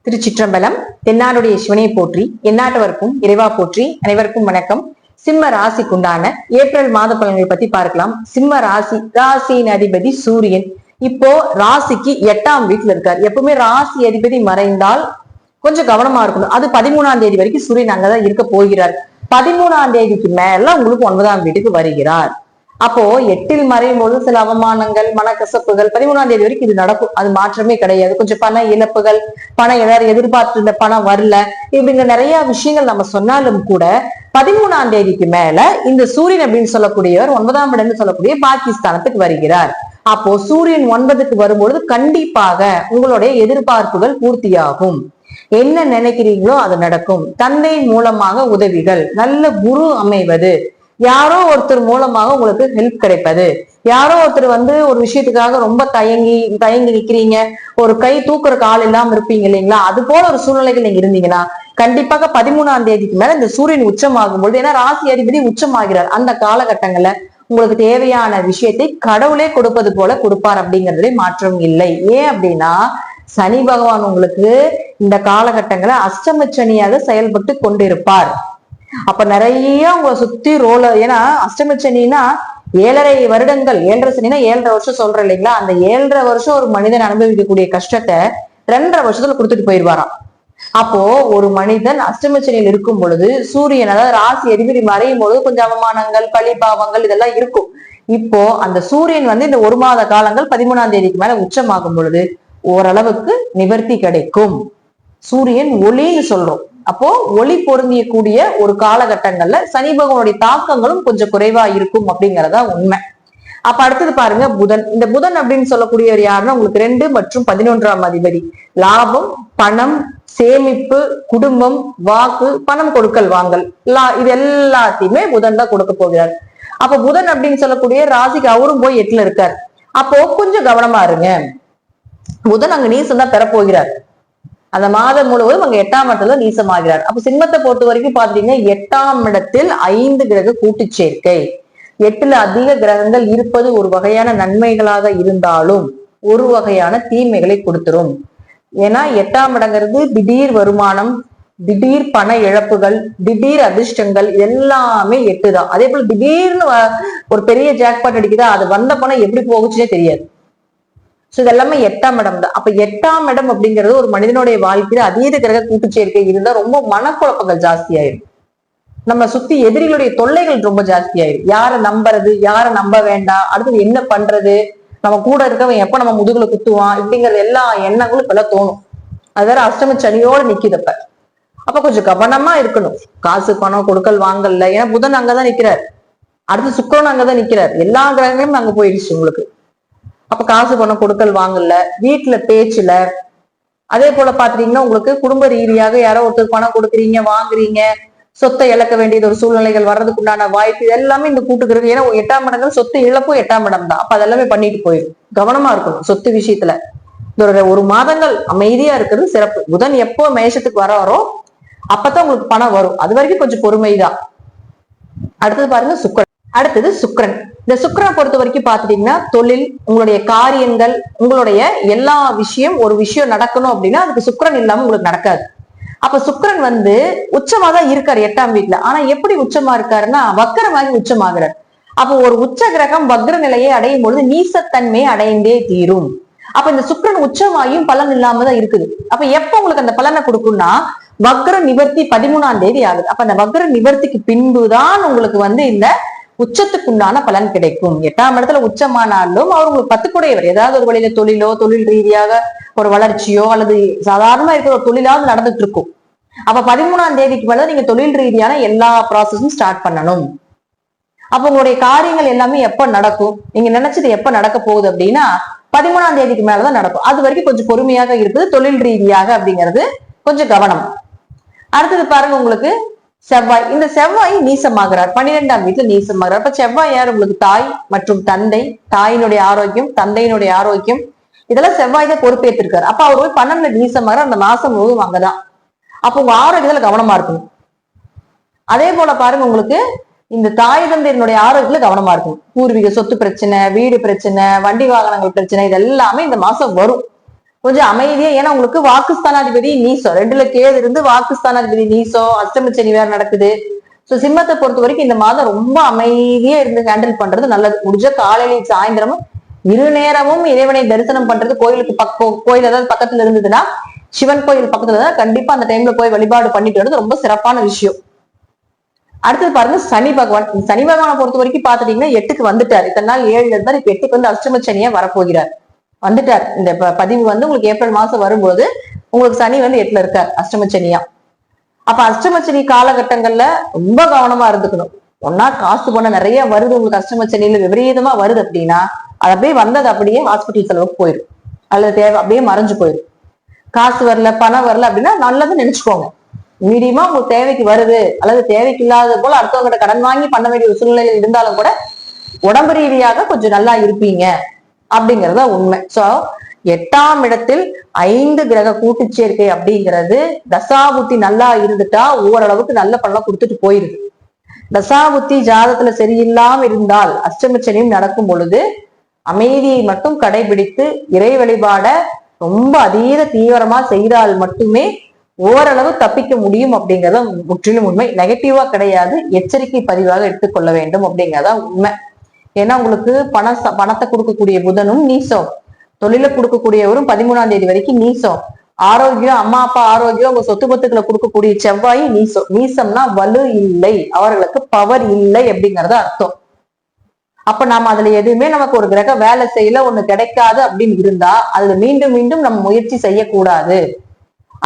திருச்சிற்றம்பலம். தென்னாடுடைய சிவனை போற்றி, எந்நாட்டவருக்கும் இறைவா போற்றி. அனைவருக்கும் வணக்கம். சிம்ம ராசிக்குண்டான ஏப்ரல் மாத பலன்களை பத்தி பார்க்கலாம். சிம்ம ராசியின் அதிபதி சூரியன் இப்போ ராசிக்கு 8ஆம் வீட்டுல இருக்கார். எப்பவுமே ராசி அதிபதி மறைந்தால் கொஞ்சம் கவனமா இருக்கணும். அது 13ஆம் தேதி வரைக்கும் சூரியன் அங்கதான் இருக்க போகிறார். 13ஆம் தேதிக்கு மேல உங்களுக்கு 9ஆம் வீட்டுக்கு வருகிறார். அப்போ 8இல் மறையும் போது சில அவமானங்கள், மனக்கசப்புகள் 13ஆம் தேதி வரைக்கும் இது நடக்கும். அது மாற்றமே கிடையாது. கொஞ்சம் பண இழப்புகள், பணம் எல்லாரும் எதிர்பார்த்து இந்த பணம் வரல, இப்படிங்கிற நிறைய விஷயங்கள் நம்ம சொன்னாலும் கூட 13ஆம் தேதிக்கு மேல இந்த சூரியன் அப்படின்னு சொல்லக்கூடியவர் 9ஆம் இடம்னு சொல்லக்கூடிய பாகிஸ்தானத்துக்கு வருகிறார். அப்போ சூரியன் 9க்கு வரும்பொழுது கண்டிப்பாக உங்களுடைய எதிர்பார்ப்புகள் பூர்த்தியாகும். என்ன நினைக்கிறீங்களோ அது நடக்கும். தந்தை மூலமாக உதவிகள், நல்ல குரு அமைவது, யாரோ ஒருத்தர் மூலமாக உங்களுக்கு ஹெல்ப் கிடைப்பது, யாரோ ஒருத்தர் ஒரு விஷயத்துக்காக ரொம்ப தயங்கி நிக்கிறீங்க, ஒரு கை தூக்குறக்கு ஆள் இல்லாம இருப்பீங்க இல்லைங்களா? அது போல ஒரு சூழ்நிலைகள் நீங்க இருந்தீங்கன்னா கண்டிப்பாக 13ஆம் தேதிக்கு மேல இந்த சூரியன் உச்சமாகும் பொழுது, ஏன்னா ராசி அதிபதி உச்சமாகிறார், அந்த காலகட்டங்கள்ல உங்களுக்கு தேவையான விஷயத்தை கடவுளே கொடுப்பது போல கொடுப்பார். அப்படிங்கிறதுல மாற்றம் இல்லை. ஏன் அப்படின்னா சனி பகவான் உங்களுக்கு இந்த காலகட்டங்களை அஷ்டம சனியாக செயல்பட்டு கொண்டிருப்பார். அப்ப நிறைய உங்களை சுத்தி ஏன்னா அஷ்டம சனின்னா 7.5 வருடங்கள், 7.5 சனினா 7.5 வருஷம் சொல்றேன் இல்லைங்களா? அந்த 7.5 வருஷம் ஒரு மனிதன் அனுபவிக்கக்கூடிய கஷ்டத்தை 2.5 வருஷத்துல கொடுத்துட்டு போயிடுவாராம். அப்போ ஒரு மனிதன் அஷ்டம சனியில் இருக்கும் பொழுது சூரியன், அதாவது ராசி அதிபதி மறையும் பொழுது கொஞ்சம் அவமானங்கள், பழி பாவங்கள் இதெல்லாம் இருக்கும். இப்போ அந்த சூரியன் இந்த 1 மாத காலங்கள் 13ஆம் தேதிக்கு மேல உச்சமாகும் பொழுது ஓரளவுக்கு நிவர்த்தி கிடைக்கும். சூரியன் ஒளின்னு சொல்றோம். அப்போ ஒளி பொருந்திய கூடிய ஒரு காலகட்டங்கள்ல சனி பகவானுடைய தாக்கங்களும் கொஞ்சம் குறைவா இருக்கும் அப்படிங்கறதா உண்மை. அப்ப அடுத்தது பாருங்க புதன். இந்த புதன் அப்படின்னு சொல்லக்கூடியவர் யாருன்னா உங்களுக்கு 2 மற்றும் 11ஆம் அதிபதி. லாபம், பணம், சேமிப்பு, குடும்பம், வாக்கு, பணம் கொடுக்கல் வாங்கல், இது எல்லாத்தையுமே புதன் தான் கொடுக்க போகிறார். அப்ப புதன் அப்படின்னு சொல்லக்கூடிய ராசிக்கு அவரும் போய் 8ல இருக்கார். அப்போ கொஞ்சம் கவனமா இருங்க. புதன் அங்க நீசம் தான் பெறப்போகிறார். அந்த மாதம் முழுவதும் அங்க 8ஆம் இடத்துல நீசமாகிறார். அப்ப சிம்மத்தை பொறுத்த வரைக்கும் பாத்தீங்கன்னா 8ஆம் இடத்தில் 5 கிரக கூட்டு சேர்க்கை. 8ல அதிக கிரகங்கள் இருப்பது ஒரு வகையான நன்மைகளாக இருந்தாலும் ஒரு வகையான தீமைகளை கொடுத்துரும். ஏன்னா 8ஆம் இடங்கிறது திடீர் வருமானம், திடீர் பண இழப்புகள், திடீர் அதிர்ஷ்டங்கள், எல்லாமே 8 தான். அதே போல திடீர்னு ஒரு பெரிய ஜாக்பாட் அடிக்குதா, அது வந்த பணம் எப்படி போகுச்சுன்னே தெரியாது. சோ இதெல்லாமே 8ஆம் இடம் தான். அப்ப 8ஆம் இடம் அப்படிங்கிறது ஒரு மனிதனுடைய வாழ்க்கையில அதீத கிரக கூட்டு சேர்க்கை இருந்தா ரொம்ப மனக்குழப்பங்கள் ஜாஸ்தி ஆயிடும். நம்ம சுத்தி எதிரிகளுடைய தொல்லைகள் ரொம்ப ஜாஸ்தி ஆயிடும். யாரை நம்புறது, யாரை நம்ப வேண்டாம், அடுத்தது என்ன பண்றது, நம்ம கூட இருக்கவன் எப்ப நம்ம முதுகுல குத்துவான், இப்படிங்கிறது எல்லா எண்ணங்களும் இப்பெல்லாம் தோணும். அது வேற அஷ்டம சனியோட நிக்குதப்ப. அப்ப கொஞ்சம் கவனமா இருக்கணும். காசு பணம் கொடுக்கல் வாங்கல. ஏன்னா புதன் அங்கதான் நிக்கிறார், அடுத்து சுக்கிரன் அங்கதான் நிக்கிறார், எல்லா கிரகங்களும் அங்க போயிடுச்சு உங்களுக்கு. அப்ப காசு பணம் கொடுக்கல் வாங்கல, வீட்டுல பேச்சுல, அதே போல பாத்தீங்கன்னா உங்களுக்கு குடும்ப ரீதியாக யாரோ ஒருத்தர் பணம் கொடுக்குறீங்க, வாங்குறீங்க, சொத்தை இழக்க வேண்டியது ஒரு சூழ்நிலைகள் வர்றதுக்கு உண்டான வாய்ப்பு, இது எல்லாமே இந்த கூட்டுக்கிறது. ஏன்னா 8ஆம் இடங்கள் சொத்து இழப்பும் 8ஆம் இடம் தான். அப்ப அதெல்லாமே பண்ணிட்டு போயிடும். கவனமா இருக்கணும் சொத்து விஷயத்துல. ஒரு மாதங்கள் அமைதியா இருக்கிறது சிறப்பு. புதன் எப்போ மேஷத்துக்கு வராரோ அப்பதான் உங்களுக்கு பணம் வரும். அது வரைக்கும் கொஞ்சம் பொறுமைதான். அடுத்தது பாருங்க சுக்கிரன். இந்த சுக்கிரனை பொறுத்த வரைக்கும் பாத்துட்டீங்கன்னா தொழில், உங்களுடைய காரியங்கள், உங்களுடைய எல்லா ஒரு விஷயம் நடக்கணும் அப்படின்னா அதுக்கு சுக்கிரன் இல்லாம உங்களுக்கு நடக்காது. அப்ப சுக்கிரன் உச்சமா தான் இருக்காரு 8ஆம் வீட்டுல. ஆனா எப்படி உச்சமா இருக்காருன்னா வக்கரமாகி உச்சமாகிறார். அப்போ ஒரு உச்ச கிரகம் வக்ர நிலையை அடையும் பொழுது நீசத்தன்மையை அடைந்தே தீரும். அப்ப இந்த சுக்கிரன் உச்சமாயும் பலன் இல்லாம தான் இருக்குது. அப்ப எப்ப உங்களுக்கு அந்த பலனை கொடுக்கும்னா வக்ர நிவர்த்தி 13ஆம் தேதி ஆகுது. அப்ப அந்த வக்ர நிவர்த்திக்கு பின்புதான் உங்களுக்கு இந்த உச்சத்துக்குண்டான பலன் கிடைக்கும். 8ஆம் இடத்துல உச்சமானாலும் அவர் உங்களுக்கு 10 கூடையவர். ஏதாவது ஒரு வழியில தொழிலோ, தொழில் ரீதியாக ஒரு வளர்ச்சியோ அல்லது சாதாரணமா இருக்கிற ஒரு தொழிலாவது நடந்துட்டு இருக்கும். அப்ப 13ஆம் தேதிக்கு மேல நீங்க தொழில் ரீதியான எல்லா ப்ராசஸும் ஸ்டார்ட் பண்ணணும். அப்ப உங்களுடைய காரியங்கள் எல்லாமே எப்ப நடக்கும், நீங்க நினைச்சது எப்ப நடக்க போகுது அப்படின்னா 13ஆம் தேதிக்கு மேலதான் நடக்கும். அது வரைக்கும் கொஞ்சம் பொறுமையாக இருக்குது தொழில் ரீதியாக அப்படிங்கிறது கொஞ்சம் கவனம். அடுத்தது பாருங்க உங்களுக்கு செவ்வாய். இந்த செவ்வாய் நீசமாகிறார், 12ஆம் வீட்டுல நீசமாகிறார். அப்ப செவ்வாய் யார்? உங்களுக்கு தாய் மற்றும் தந்தை, தாயினுடைய ஆரோக்கியம், தந்தையினுடைய ஆரோக்கியம், இதெல்லாம் செவ்வாய் தான் பொறுப்பேற்றிருக்காரு. அப்ப அவர் போய் 12ல நீசமாகிறார். அந்த மாசம் முழுவதும் அங்கதான். அப்ப உங்க ஆரோக்கியத்துல கவனமா இருக்கணும். அதே போல பாருங்க உங்களுக்கு இந்த தாய் தந்தையினுடைய ஆரோக்கியத்துல கவனமா இருக்கணும். பூர்வீக சொத்து பிரச்சனை, வீடு பிரச்சனை, வண்டி வாகனங்கள் பிரச்சனை, இது எல்லாமே இந்த மாசம் வரும். கொஞ்சம் அமைதியா, ஏன்னா உங்களுக்கு வாக்குஸ்தானாதிபதி நீசம், 2ல கேது இருந்து வாக்குஸ்தானாதிபதி நீசம், அஷ்டமச்சனி வேற நடக்குது. சோ சிம்மத்தை பொறுத்த வரைக்கும் இந்த மாதம் ரொம்ப அமைதியா இருந்து ஹேண்டில் பண்றது நல்லது. முடிஞ்ச காலையில சாயந்தரமும் இரு நேரமும் இறைவனை தரிசனம் பண்றது, கோயிலுக்கு கோயில் ஏதாவது பக்கத்துல இருந்ததுன்னா, சிவன் கோயில் பக்கத்துல தான் கண்டிப்பா அந்த டைம்ல போய் வழிபாடு பண்ணிட்டு வர்றது ரொம்ப சிறப்பான விஷயம். அடுத்தது பாருங்க சனி பகவான். சனி பகவானை பொறுத்த வரைக்கும் பாத்துட்டீங்கன்னா 8க்கு வந்துட்டார். இத்தனை நாள் 7ல இருந்தார், இப்ப 8க்கு வந்து அஷ்டமச்சனியா வரப்போகிறார், வந்துட்டார். இந்த பதிவு வந்து உங்களுக்கு ஏப்ரல் மாசம் வரும்போது உங்களுக்கு சனி வந்து 8ல இருக்கார் அஷ்டமச்சனியா. அப்ப அஷ்டமச்சனி காலகட்டங்கள்ல ரொம்ப கவனமா இருந்துக்கணும். ஒன்னா காசு பணம் நிறைய வருது உங்களுக்கு அஷ்டமச்சனியில விபரீதமா வருது அப்படின்னா, அது அப்படியே வந்தது அப்படியே ஹாஸ்பிட்டல் செலவுக்கு போயிடும், அல்லது தேவை அப்படியே மறைஞ்சு போயிடும். காசு வரல பணம் வரல அப்படின்னா நல்லதுன்னு நினைச்சுக்கோங்க. மீடியமா உங்களுக்கு தேவைக்கு வருது, அல்லது தேவைக்கு இல்லாத போல அடுத்தவங்கிட்ட கடன் வாங்கி பண்ண வேண்டிய ஒரு சூழ்நிலையில் இருந்தாலும் கூட உடம்பு ரீதியாக கொஞ்சம் நல்லா இருப்பீங்க அப்படிங்கறத உண்மை. சோ 8ஆம் இடத்தில் 5 கிரக கூட்டு சேர்க்கை அப்படிங்கிறது தசாபுத்தி நல்லா இருந்துட்டா ஓரளவுக்கு நல்ல பலனை கொடுத்துட்டு போயிருது. தசாபுத்தி ஜாதத்துல சரியில்லாம இருந்தால் அஷ்டமச்சனியும் நடக்கும் பொழுது அமைதியை மட்டும் கடைபிடித்து இறை வழிபாட ரொம்ப அதீத தீவிரமா செய்தால் மட்டுமே ஓரளவு தப்பிக்க முடியும் அப்படிங்கறத முற்றிலும் உண்மை. நெகட்டிவா கிடையாது, எச்சரிக்கை பதிவாக எடுத்துக்கொள்ள வேண்டும் அப்படிங்கறத உண்மை. ஏன்னா உங்களுக்கு பணத்தை கொடுக்கக்கூடிய புதனும் நீசம், தொழில கொடுக்கக்கூடியவரும் 13ஆம் தேதி வரைக்கும் நீசம், ஆரோக்கியம் அம்மா அப்பா ஆரோக்கியம் உங்க சொத்து பத்துக்களை கொடுக்கக்கூடிய செவ்வாயும் நீசம். நீசம்னா வலு இல்லை, அவர்களுக்கு பவர் இல்லை அப்படிங்கறது அர்த்தம். அப்ப நாம அதுல எதுவுமே நமக்கு ஒரு கிரக வேலை செய்யல ஒண்ணு கிடைக்காது அப்படின்னு இருந்தா அதுல மீண்டும் மீண்டும் நம்ம முயற்சி செய்யக்கூடாது.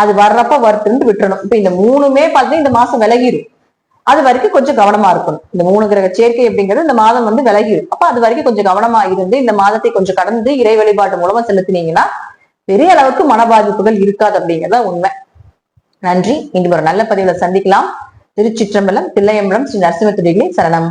அது வர்றப்ப வருத்துன்னு விட்டுறணும். இப்ப இந்த 3மே பார்த்தீங்கன்னா இந்த மாசம் விலகிடும், அது வரைக்கும் கொஞ்சம் கவனமா இருக்கணும். இந்த 3 கிரக சேர்க்கை அப்படிங்கிறது இந்த மாதம் வந்து விலகிடும். அப்ப அது வரைக்கும் கொஞ்சம் கவனமா இருந்து இந்த மாதத்தை கொஞ்சம் கடந்து இறை வழிபாட்டு மூலமா செலுத்தினீங்கன்னா பெரிய அளவுக்கு மன பாதிப்புகள் இருக்காது அப்படிங்கிறத உண்மை. நன்றி. இன்று ஒரு நல்ல பதிவுல சந்திக்கலாம். திருச்சிற்றம்பலம், தில்லையம்பலம், ஸ்ரீ நரசிம்ம துடிகளே சரணம்.